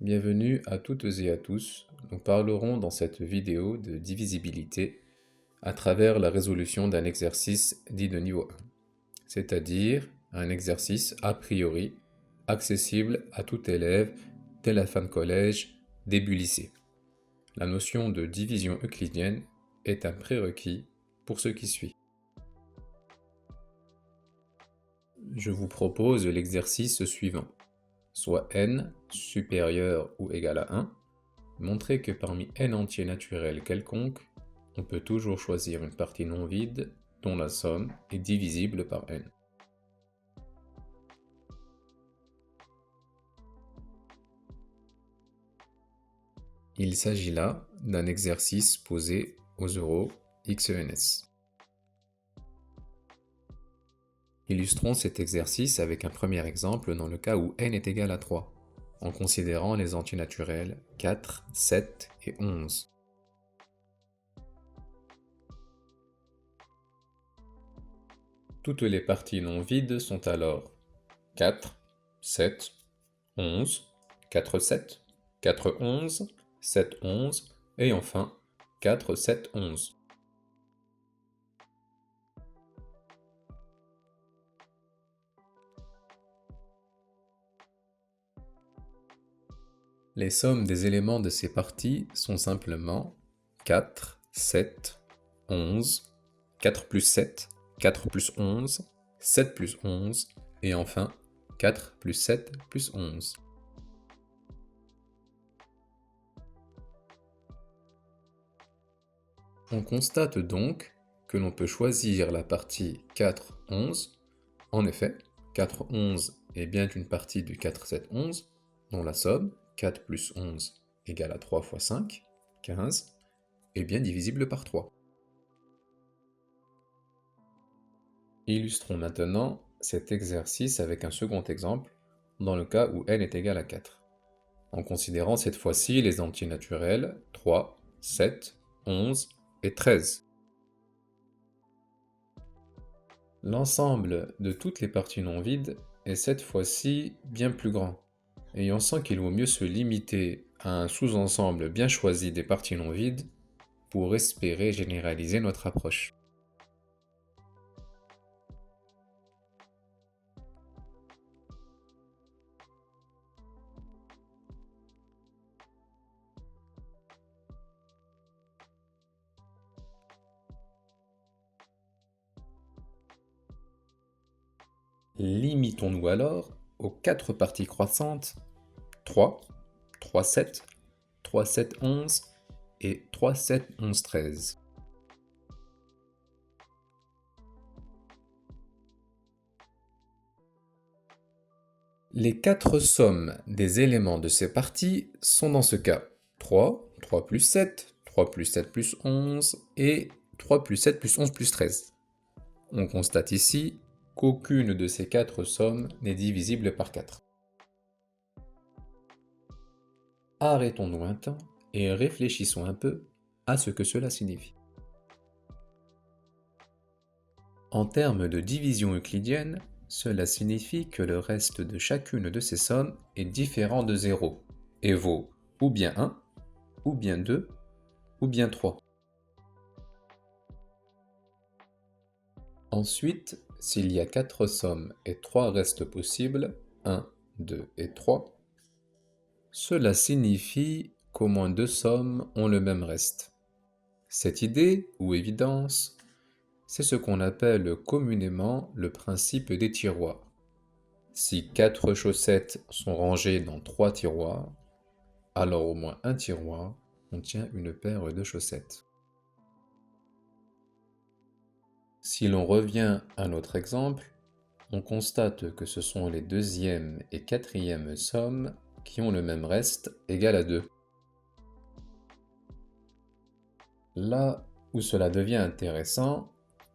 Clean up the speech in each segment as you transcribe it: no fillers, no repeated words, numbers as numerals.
Bienvenue à toutes et à tous. Nous parlerons dans cette vidéo de divisibilité à travers la résolution d'un exercice dit de niveau 1, c'est-à-dire un exercice a priori accessible à tout élève dès la fin de collège, début lycée. La notion de division euclidienne est un prérequis pour ce qui suit. Je vous propose l'exercice suivant. Soit n supérieur ou égal à 1, montrer que parmi n entiers naturels quelconques, on peut toujours choisir une partie non vide dont la somme est divisible par n. Il s'agit là d'un exercice posé aux euros x et ns. Illustrons cet exercice avec un premier exemple dans le cas où n est égal à 3, en considérant les entiers naturels 4, 7 et 11. Toutes les parties non vides sont alors 4, 7, 11, 4, 7, 4, 11, 7, 11 et enfin 4, 7, 11. Les sommes des éléments de ces parties sont simplement 4, 7, 11, 4 plus 7, 4 plus 11, 7 plus 11, et enfin 4 plus 7 plus 11. On constate donc que l'on peut choisir la partie 4, 11. En effet, 4, 11 est bien une partie du 4, 7, 11, dont la somme 4 plus 11 égale à 3 fois 5, 15, est bien divisible par 3. Illustrons maintenant cet exercice avec un second exemple, dans le cas où n est égal à 4, en considérant cette fois-ci les entiers naturels 3, 7, 11 et 13. L'ensemble de toutes les parties non vides est cette fois-ci bien plus grand, et on sent qu'il vaut mieux se limiter à un sous-ensemble bien choisi des parties non vides pour espérer généraliser notre approche. Limitons-nous alors aux 4 parties croissantes 3, 3, 7, 3, 7, 11 et 3, 7, 11, 13. Les 4 sommes des éléments de ces parties sont dans ce cas 3, 3 plus 7, 3 plus 7 plus 11 et 3 plus 7 plus 11 plus 13. On constate ici qu'aucune de ces 4 sommes n'est divisible par 4. Arrêtons-nous un temps et réfléchissons un peu à ce que cela signifie. En termes de division euclidienne, cela signifie que le reste de chacune de ces sommes est différent de 0 et vaut ou bien 1, ou bien 2, ou bien 3. Ensuite, s'il y a 4 sommes et 3 restes possibles, 1, 2 et 3, cela signifie qu'au moins 2 sommes ont le même reste. Cette idée, ou évidence, c'est ce qu'on appelle communément le principe des tiroirs. Si 4 chaussettes sont rangées dans 3 tiroirs, alors au moins un tiroir contient une paire de chaussettes. Si l'on revient à notre exemple, on constate que ce sont les deuxième et quatrième sommes qui ont le même reste égal à 2. Là où cela devient intéressant,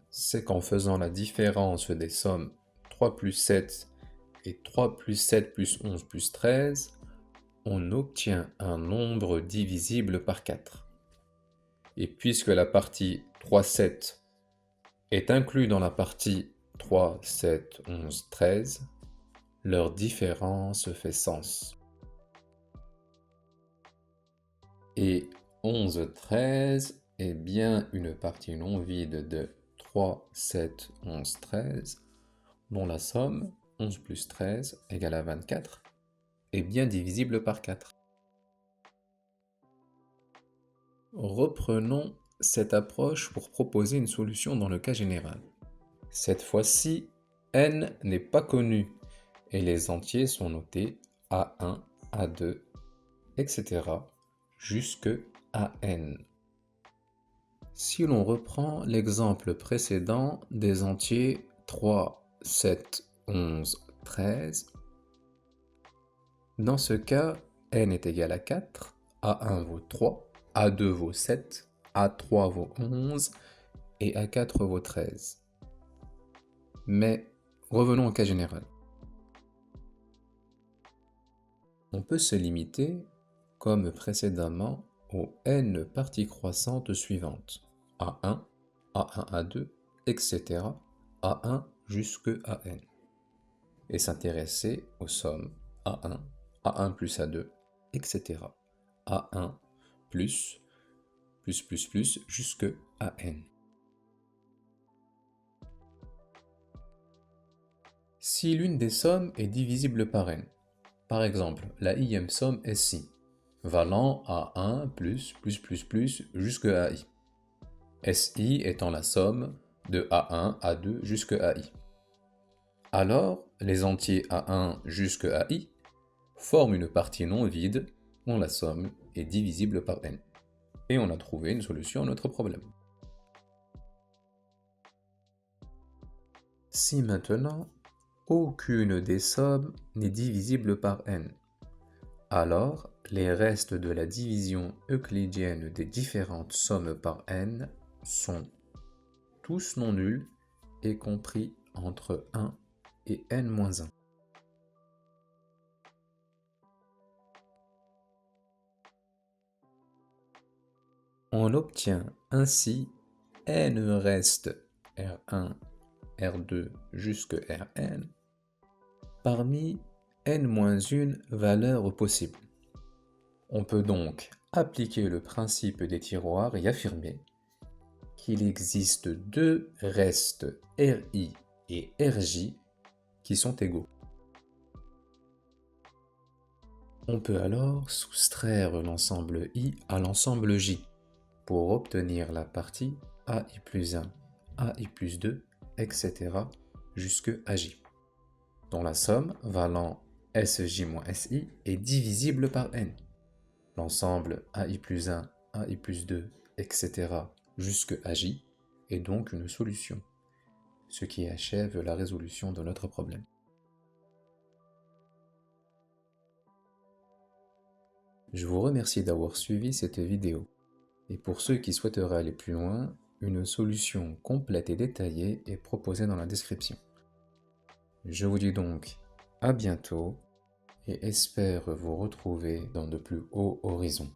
c'est qu'en faisant la différence des sommes 3 plus 7 et 3 plus 7 plus 11 plus 13, on obtient un nombre divisible par 4. Et puisque la partie 3, 7 est inclus dans la partie 3, 7, 11, 13, leur différence fait sens. Et 11, 13 est bien une partie non vide de 3, 7, 11, 13, dont la somme 11 plus 13 égale à 24 est bien divisible par 4. Reprenons cette approche pour proposer une solution dans le cas général. Cette fois-ci, n n'est pas connu et les entiers sont notés A1, A2, etc. jusque à n. Si l'on reprend l'exemple précédent des entiers 3, 7, 11, 13, dans ce cas, n est égal à 4, A1 vaut 3, A2 vaut 7, A3 vaut 11 et A4 vaut 13. Mais revenons au cas général. On peut se limiter, comme précédemment, aux n parties croissantes suivantes, A1, A1, A2, etc., A1 jusque à n, et s'intéresser aux sommes A1, A1 plus A2, etc., A1 plus jusque à n. Si l'une des sommes est divisible par n, par exemple la ième somme SI, valant à 1 plus jusque à i, SI étant la somme de A1, A2 jusque à i. Alors, les entiers A1 jusque à i forment une partie non vide dont la somme est divisible par n. Et on a trouvé une solution à notre problème. Si maintenant, aucune des sommes n'est divisible par n, alors les restes de la division euclidienne des différentes sommes par n sont tous non nuls et compris entre 1 et n-1. On obtient ainsi n restes R1, R2 jusque Rn parmi n-1 valeurs possibles. On peut donc appliquer le principe des tiroirs et affirmer qu'il existe deux restes Ri et Rj qui sont égaux. On peut alors soustraire l'ensemble I à l'ensemble J pour obtenir la partie AI plus 1, AI plus 2, etc. jusque à J, dont la somme valant Sj moins Si est divisible par n. L'ensemble AI plus 1, AI plus 2, etc. jusque à J est donc une solution, ce qui achève la résolution de notre problème. Je vous remercie d'avoir suivi cette vidéo. Et pour ceux qui souhaiteraient aller plus loin, une solution complète et détaillée est proposée dans la description. Je vous dis donc à bientôt et espère vous retrouver dans de plus hauts horizons.